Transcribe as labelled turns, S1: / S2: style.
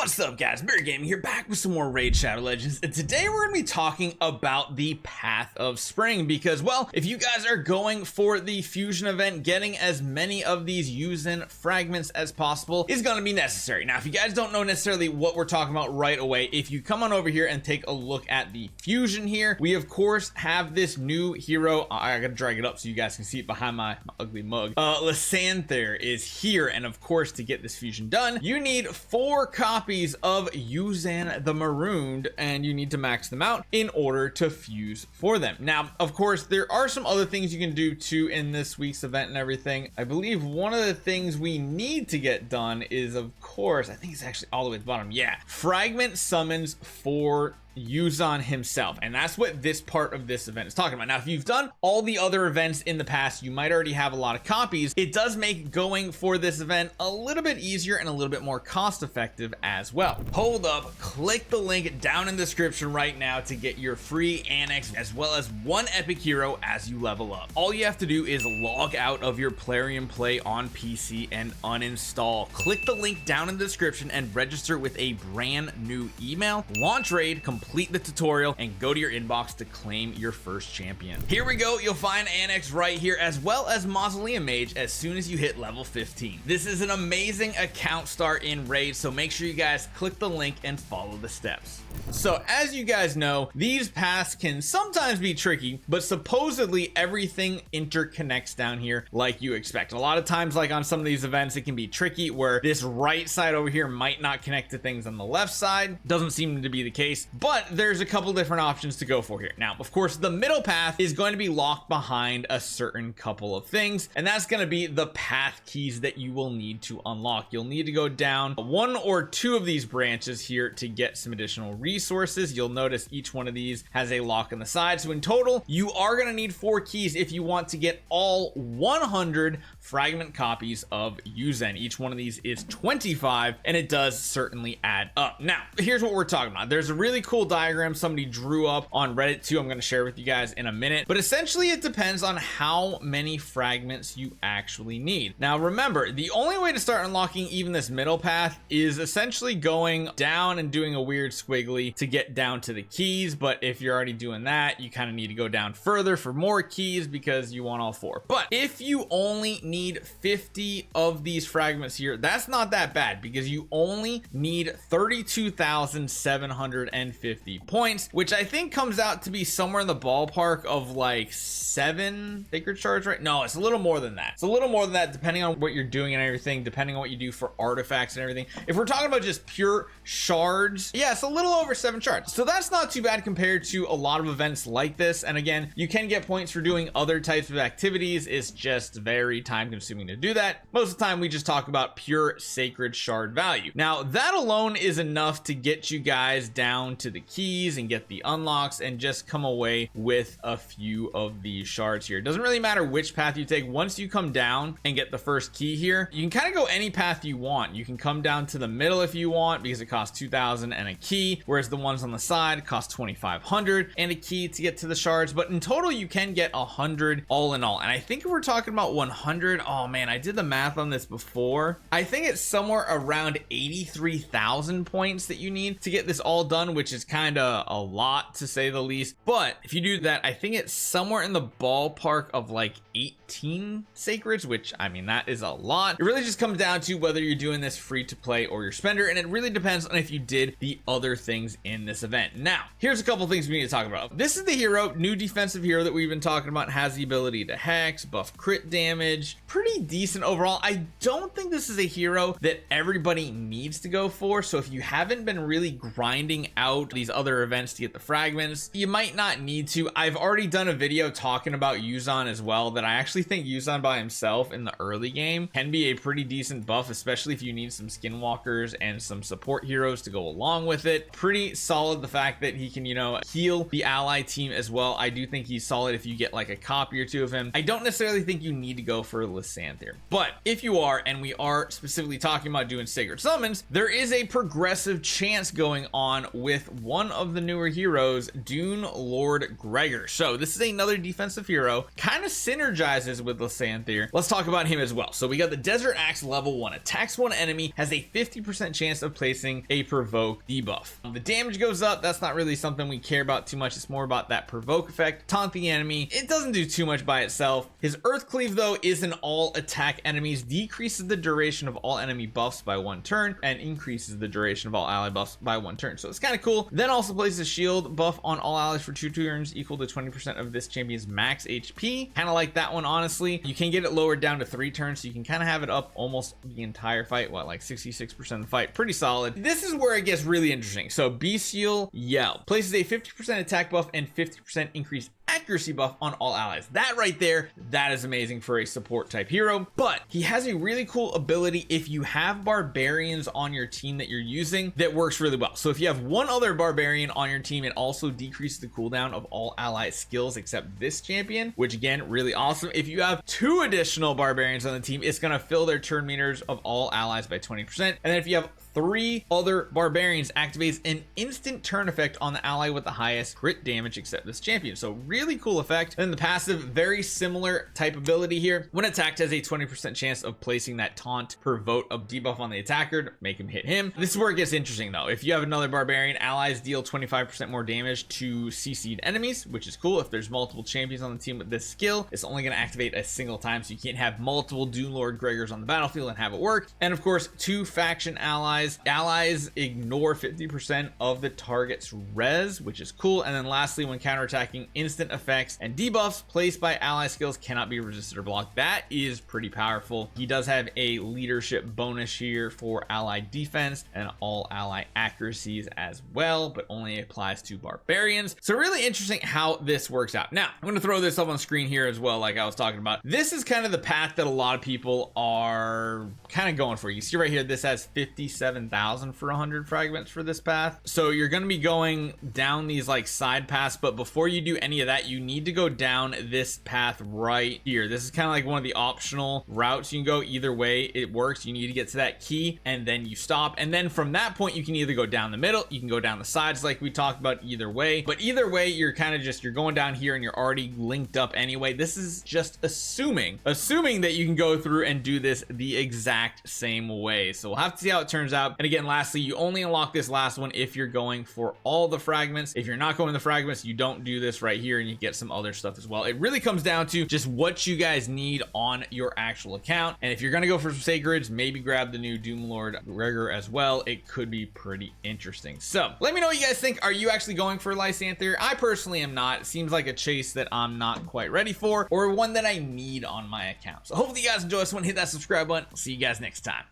S1: What's up guys, BARRYGAMING here, back with some more Raid Shadow Legends, and today we're going to be talking about the Path of Spring, because well, if you guys are going for the fusion event, getting as many of these Yuuzhan fragments as possible is going to be necessary. Now if you guys don't know necessarily what we're talking about right away, if you come on over here and take a look at the fusion here, we of course have this new hero. I gotta drag it up so you guys can see it behind my ugly mug. Lysanther is here, and of course to get this fusion done, you need 4 copies of Yuuzhan the Marooned, and you need to max them out in order to fuse for them. Now of course there are some other things you can do too in this week's event and everything. I believe one of the things we need to get done is, of course, I think it's actually all the way at the bottom, yeah, fragment summons for Yuuzhan himself, and that's what this part of this event is talking about. Now if you've done all the other events in the past, you might already have a lot of copies. It does make going for this event a little bit easier and a little bit more cost effective as well. Hold up, click the link down in the description right now to get your free annex as well as 1 epic hero as you level up. All you have to do is log out of your Plarium Play on PC and uninstall. Click the link down in the description and register with a brand new email. Launch raid, complete the tutorial, and go to your inbox to claim your first champion. Here we go, you'll find annex right here as well as Mausoleum Mage as soon as you hit level 15. This is an amazing account start in Raid, so make sure you guys click the link and follow the steps. So as you guys know, these paths can sometimes be tricky, but supposedly everything interconnects down here like you expect. A lot of times, like on some of these events, it can be tricky where this right side over here might not connect to things on the left side. Doesn't seem to be the case, but there's a couple different options to go for here. Now of course the middle path is going to be locked behind a certain couple of things, and that's going to be the path keys that you will need to unlock. You'll need to go down 1 or 2 of these branches here to get some additional resources. You'll notice each one of these has a lock on the side, so in total you are going to need 4 keys if you want to get all 100 fragment copies of Yuuzhan. Each one of these is 25, and it does certainly add up. Now here's what we're talking about. There's a really cool diagram somebody drew up on Reddit too. I'm going to share with you guys in a minute, but essentially it depends on how many fragments you actually need. Now remember, the only way to start unlocking even this middle path is essentially going down and doing a weird squiggly to get down to the keys, but if you're already doing that, you kind of need to go down further for more keys because you want all 4. But if you only need 50 of these fragments here, that's not that bad because you only need 32,750 points, which I think comes out to be somewhere in the ballpark of like 7 sacred shards, right? No, it's a little more than that. It's a little more than that depending on what you're doing and everything, depending on what you do for artifacts and everything. If we're talking about just pure shards, yeah, it's a little over 7 shards, so that's not too bad compared to a lot of events like this. And again, you can get points for doing other types of activities. It's just very time consuming to do that. Most of the time we just talk about pure sacred shard value. Now that alone is enough to get you guys down to the keys and get the unlocks and just come away with a few of these shards here. It doesn't really matter which path you take. Once you come down and get the first key here, you can kind of go any path you want. You can come down to the middle if you want because it costs 2,000 and a key, whereas the ones on the side cost 2,500 and a key to get to the shards. But in total you can get 100 all in all, and I think if we're talking about 100, oh man, I did the math on this before. I think it's somewhere around 83,000 points that you need to get this all done, which is kind of a lot to say the least. But if you do that, I think it's somewhere in the ballpark of like 18 sacreds, which I mean that is a lot. It really just comes down to whether you're doing this free to play or your spender, and it really depends on if you did the other things in this event. Now here's a couple things we need to talk about. This is the hero, new defensive hero that we've been talking about. Has the ability to hex, buff crit damage, pretty decent overall. I don't think this is a hero that everybody needs to go for, so if you haven't been really grinding out these other events to get the fragments, you might not need to. I've already done a video talking about Yuuzhan as well, that I actually think Yuuzhan by himself in the early game can be a pretty decent buff, especially if you need some skinwalkers and some support heroes to go along with it. Pretty solid the fact that he can, you know, heal the ally team as well. I do think he's solid if you get like a copy or 2 of him. I don't necessarily think you need to go for Lysanther. But if you are, and we are specifically talking about doing sacred summons, there is a progressive chance going on with one of the newer heroes, Dune Lord Gregor. So this is another defensive hero, kind of synergizes with Lysanther. Let's talk about him as well. So we got the Desert Axe level 1, attacks one enemy, has a 50% chance of placing a provoke debuff. The damage goes up. That's not really something we care about too much. It's more about that provoke effect. Taunt the enemy. It doesn't do too much by itself. His Earth Cleave though is an all attack enemies, decreases the duration of all enemy buffs by 1 turn and increases the duration of all ally buffs by 1 turn. So it's kind of cool. Then also places a shield buff on all allies for 2 turns equal to 20% of this champion's max HP. Kind of like that one, honestly. You can get it lowered down to 3 turns, so you can kind of have it up almost the entire fight. What, like 66% of the fight? Pretty solid. This is where it gets really interesting. So Bestial Yell places a 50% attack buff and 50% increased accuracy buff on all allies. That right there, that is amazing for a support type hero. But he has a really cool ability if you have barbarians on your team that you're using that works really well. So if you have one other barbarian on your team, it also decreases the cooldown of all ally skills except this champion, which again, really awesome. If you have 2 additional barbarians on the team, it's going to fill their turn meters of all allies by 20%. And then if you have 3 other barbarians, activates an instant turn effect on the ally with the highest crit damage except this champion. So really cool effect. And the passive, very similar type ability here. When attacked, has a 20% chance of placing that taunt per vote of debuff on the attacker to make him hit him. This is where it gets interesting though. If you have another barbarian, allies deal 25% more damage to CC'd enemies, which is cool. If there's multiple champions on the team with this skill, it's only going to activate a single time, so you can't have multiple Dune Lord Gregors on the battlefield and have it work. And of course, 2 faction allies. Allies ignore 50% of the target's res, which is cool. And then lastly, when counterattacking, instant effects and debuffs placed by ally skills cannot be resisted or blocked. That is pretty powerful. He does have a leadership bonus here for ally defense and all ally accuracies as well, but only applies to barbarians. So really interesting how this works out. Now, I'm going to throw this up on screen here as well, like I was talking about. This is kind of the path that a lot of people are kind of going for. You see right here, this has 57,000 for 100 fragments for this path. So you're going to be going down these like side paths, but before you do any of that, you need to go down this path right here. This is kind of like one of the optional routes. You can go either way, it works. You need to get to that key and then you stop, and then from that point you can either go down the middle, you can go down the sides like we talked about. Either way, but either way, you're kind of just, you're going down here and you're already linked up anyway. This is just assuming that you can go through and do this the exact same way. So we'll have to see how it turns out. And again, lastly, you only unlock this last one if you're going for all the fragments. If you're not going the fragments, you don't do this right here and you get some other stuff as well. It really comes down to just what you guys need on your actual account. And if you're going to go for some sacreds, maybe grab the new Doom Lord Gregor as well. It could be pretty interesting. So let me know what you guys think. Are you actually going for Lysanther? I personally am not. It seems like a chase that I'm not quite ready for, or one that I need on my account. So hopefully you guys enjoy this one. Hit that subscribe button. I'll see you guys next time.